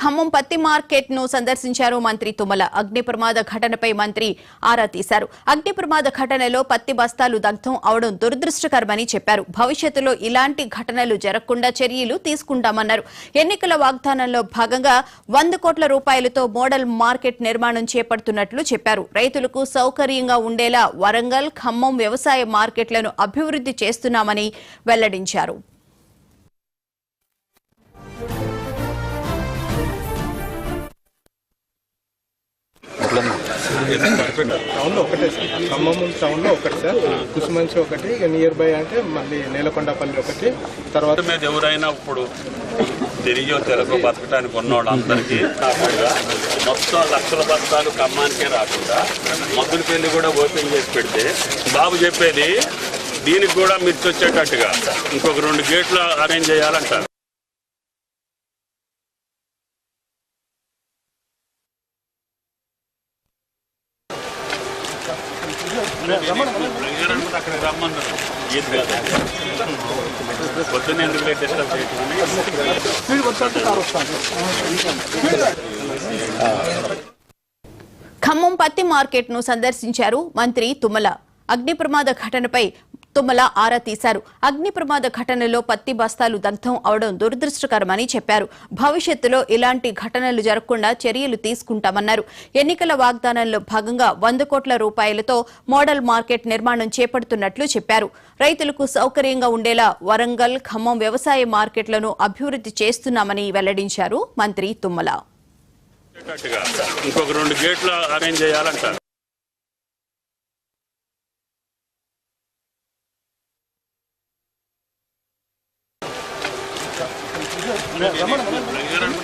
ఖమ్మం పత్తి మార్కెట్ ను సందర్శించారు మంత్రి తుమ్మల. అగ్ని ప్రమాద ఘటనపై మంత్రి ఆరా తీశారు. అగ్ని ప్రమాద ఘటనలో పత్తి బస్తాలు దగ్ధం అవడం దురదృష్టకరమని చెప్పారు. భవిష్యత్తులో ఇలాంటి ఘటనలు జరగకుండా చర్యలు తీసుకుంటామన్నారు. ఎన్నికల వాగ్దానంలో భాగంగా 100 కోట్ల రూపాయలతో మోడల్ మార్కెట్ నిర్మాణం చేపడుతున్నట్లు చెప్పారు. రైతులకు సౌకర్యంగా ఉండేలా వరంగల్, ఖమ్మం వ్యవసాయ మార్కెట్లను అభివృద్ధి చేస్తున్నామని వెల్లడించారు. టౌన్లో ఒకటే సార్, ఖమ్మం టౌన్లో ఒకటి సార్, కుసుమంచి ఒకటి, నియర్ బై అంటే మళ్ళీ నేలకొండపల్లి ఒకటి. తర్వాత మీద ఎవరైనా ఇప్పుడు తిరిగి తెలుగు బతకడానికి ఉన్నోళ్ళందరికీ కాకుండా మొత్తం లక్షల బస్తాలు ఖమ్మానికే రాకుండా మద్దులపల్లి కూడా ఓపెన్ చేసి పెడితే బాబు చెప్పేది దీనికి కూడా మిర్చి వచ్చేటట్టుగా ఇంకొక 2 గేట్లు అరేంజ్ చేయాలంటారు. అక్కడ రమ్మన్నారు పొద్దున్న ఎందుకు డిస్టర్బ్ చేయకుండా. ఖమ్మం పత్తి మార్కెట్ ను సందర్శించారు మంత్రి తుమ్మల. అగ్ని ప్రమాద ఘటనపై తుమ్మల ఆరా తీశారు. అగ్ని ప్రమాద ఘటనలో పత్తి బస్తాలు దగ్ధం అవడం దురదృష్టకరమని చెప్పారు. భవిష్యత్తులో ఇలాంటి ఘటనలు జరగకుండా చర్యలు తీసుకుంటామన్నారు. ఎన్నికల వాగ్దానంలో భాగంగా 100 కోట్ల రూపాయలతో మోడల్ మార్కెట్ నిర్మాణం చేపడుతున్నట్లు చెప్పారు. రైతులకు సౌకర్యంగా ఉండేలా వరంగల్, ఖమ్మం వ్యవసాయ మార్కెట్లను అభివృద్ధి చేస్తున్నామని వెల్లడించారు మంత్రి తుమ్మల. ఇంకొక 2 గేట్లు అరేంజ్ చేయాలంటారు.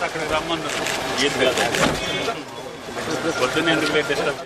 అక్కడ రమ్మన్నారు పొద్దున్న ఎందుకు డిస్టర్బ్